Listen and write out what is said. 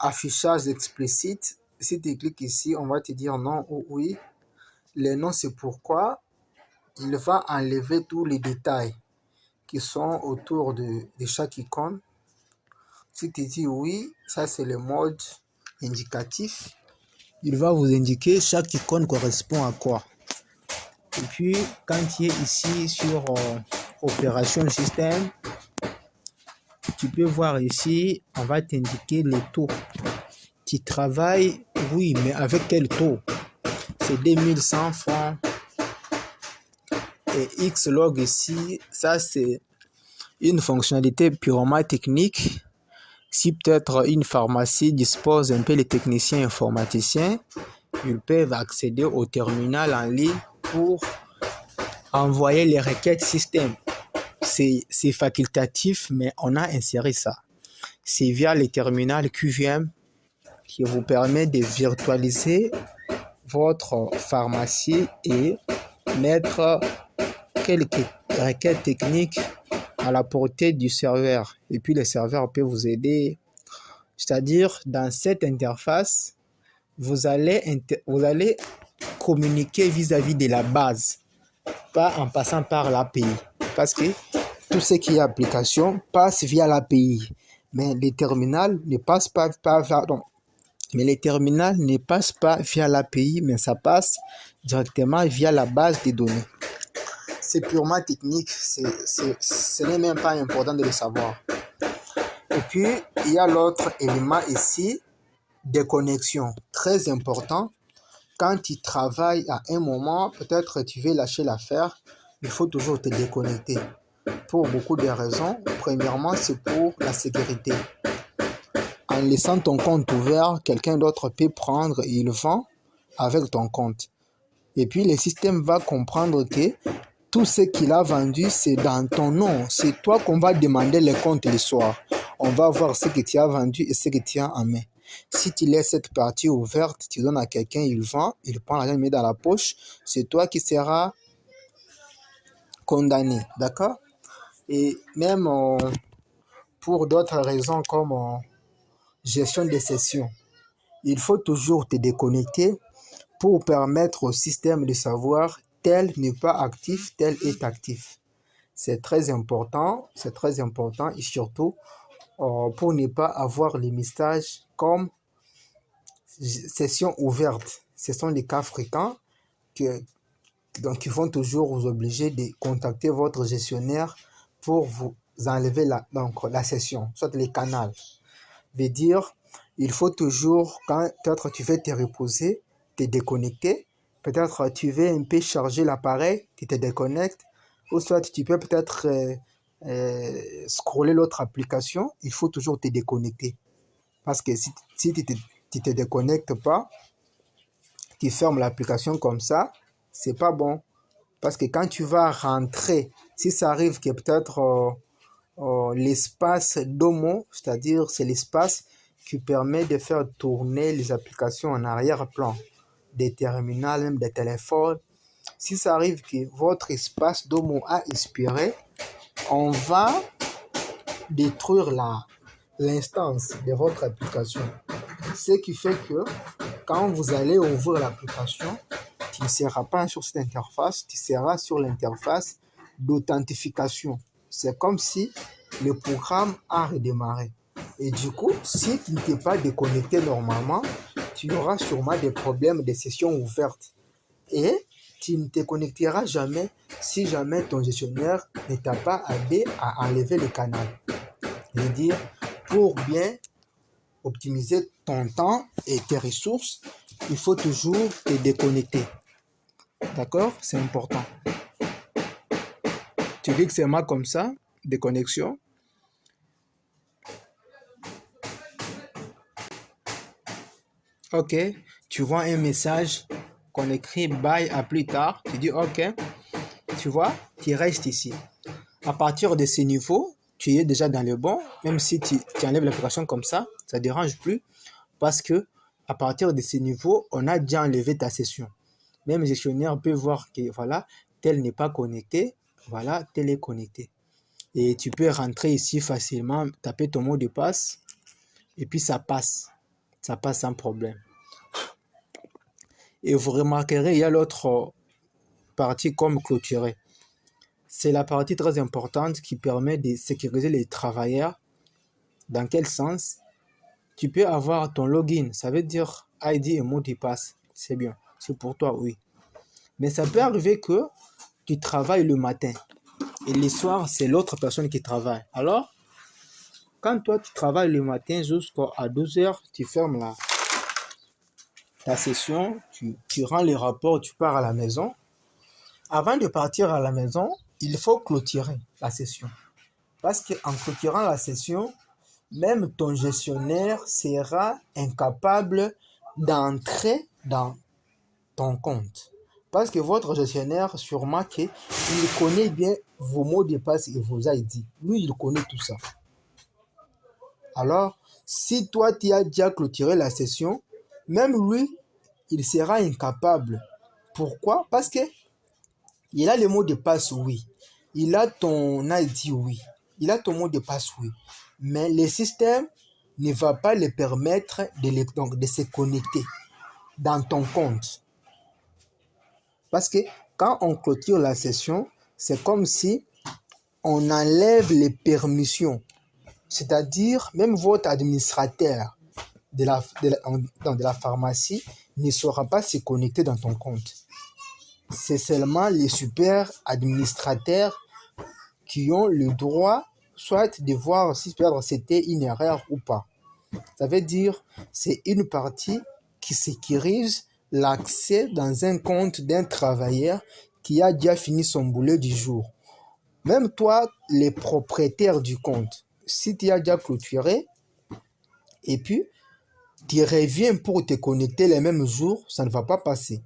affichage explicite. Si tu cliques ici, on va te dire non ou oui. Le non, c'est pourquoi il va enlever tous les détails qui sont autour de chaque icône. Si tu dis oui, ça c'est le mode indicatif. Il va vous indiquer chaque icône correspond à quoi. Et puis, quand tu es ici sur opération système, tu peux voir ici, on va t'indiquer les taux. Tu travailles, oui, mais avec quel taux? C'est 2100 francs. Et Xlog ici, ça c'est une fonctionnalité purement technique. Si peut-être une pharmacie dispose un peu les techniciens informaticiens, ils peuvent accéder au terminal en ligne pour envoyer les requêtes système. C'est facultatif, mais on a inséré ça. C'est via les terminals QVM qui vous permet de virtualiser votre pharmacie et mettre quelques requêtes techniques à la portée du serveur. Et puis le serveur peut vous aider. C'est-à-dire, dans cette interface, vous allez communiquer vis-à-vis de la base, pas en passant par l'API. Parce que tout ce qui est application passe via l'API. Mais les terminals ne passent pas via l'API, mais ça passe directement via la base des données. C'est purement technique, ce n'est même pas important de le savoir. Et puis, il y a l'autre élément ici, déconnexion. Très important. Quand tu travailles à un moment, peut-être tu veux lâcher l'affaire, il faut toujours te déconnecter. Pour beaucoup de raisons. Premièrement, c'est pour la sécurité. En laissant ton compte ouvert, quelqu'un d'autre peut prendre et il vend avec ton compte. Et puis, le système va comprendre que tout ce qu'il a vendu, c'est dans ton nom. C'est toi qu'on va demander les comptes le soir. On va voir ce que tu as vendu et ce que tu as en main. Si tu laisses cette partie ouverte, tu donnes à quelqu'un, il vend, il prend l'argent, il met dans la poche, c'est toi qui seras condamné. D'accord? Et même pour d'autres raisons comme gestion des sessions, il faut toujours te déconnecter pour permettre au système de savoir tel n'est pas actif, tel est actif. C'est très important et surtout pour ne pas avoir les messages comme session ouverte. Ce sont des cas fréquents donc ils vont toujours vous obliger de contacter votre gestionnaire pour vous enlever la session, soit les canaux. Veut dire, il faut toujours, quand peut-être tu veux te reposer, te déconnecter, peut-être tu veux un peu charger l'appareil, tu te déconnectes, ou soit tu peux peut-être scroller l'autre application, il faut toujours te déconnecter. Parce que si tu te déconnectes pas, tu fermes l'application comme ça, c'est pas bon. Parce que quand tu vas rentrer, si ça arrive que peut-être l'espace Domo, c'est-à-dire c'est l'espace qui permet de faire tourner les applications en arrière-plan, des terminals, même des téléphones. Si ça arrive que votre espace Domo a expiré, on va détruire l'instance de votre application. Ce qui fait que quand vous allez ouvrir l'application, tu ne seras pas sur cette interface, tu seras sur l'interface d'authentification. C'est comme si le programme a redémarré. Et du coup, si tu ne t'es pas déconnecté normalement, tu auras sûrement des problèmes de session ouverte. Et tu ne te connecteras jamais si jamais ton gestionnaire ne t'a pas aidé à enlever le canal. C'est-à-dire, pour bien optimiser ton temps et tes ressources, il faut toujours te déconnecter. D'accord? C'est important. Tu cliques seulement comme ça, déconnexion. Ok, tu vois un message qu'on écrit bye à plus tard. Tu dis ok, tu vois, tu restes ici. À partir de ce niveau, tu es déjà dans le bon, même si tu enlèves l'application comme ça ne dérange plus parce que à partir de ce niveau, on a déjà enlevé ta session. Même le gestionnaire peut voir que voilà, tel n'est pas connecté, voilà, tel est connecté. Et tu peux rentrer ici facilement, taper ton mot de passe et puis ça passe. ça passe sans problème. Et vous remarquerez, il y a l'autre partie comme clôturer. C'est la partie très importante qui permet de sécuriser les travailleurs. Dans quel sens? Tu peux avoir ton login, ça veut dire ID et mot de passe. C'est bien, c'est pour toi, oui. Mais ça peut arriver que tu travailles le matin et le soir, c'est l'autre personne qui travaille. Alors, quand toi, tu travailles le matin jusqu'à 12 heures, tu fermes ta session, tu rends les rapports, tu pars à la maison. Avant de partir à la maison, il faut clôturer la session. Parce qu'en clôturant la session, même ton gestionnaire sera incapable d'entrer dans ton compte. Parce que votre gestionnaire, sûrement qu'il connaît bien vos mots de passe et vos ID. Lui, il connaît tout ça. Alors, si toi, tu as déjà clôturé la session, même lui, il sera incapable. Pourquoi? Parce que il a le mot de passe, oui. Il a ton ID, oui. Il a ton mot de passe, oui. Mais le système ne va pas le permettre de se connecter dans ton compte. Parce que quand on clôture la session, c'est comme si on enlève les permissions. C'est-à-dire, même votre administrateur de la pharmacie ne saura pas se connecter dans ton compte. C'est seulement les super administrateurs qui ont le droit soit de voir si c'était une erreur ou pas. Ça veut dire c'est une partie qui sécurise l'accès dans un compte d'un travailleur qui a déjà fini son boulot du jour. Même toi, les propriétaires du compte, si tu as déjà clôturé et puis tu reviens pour te connecter les mêmes jours, ça ne va pas passer.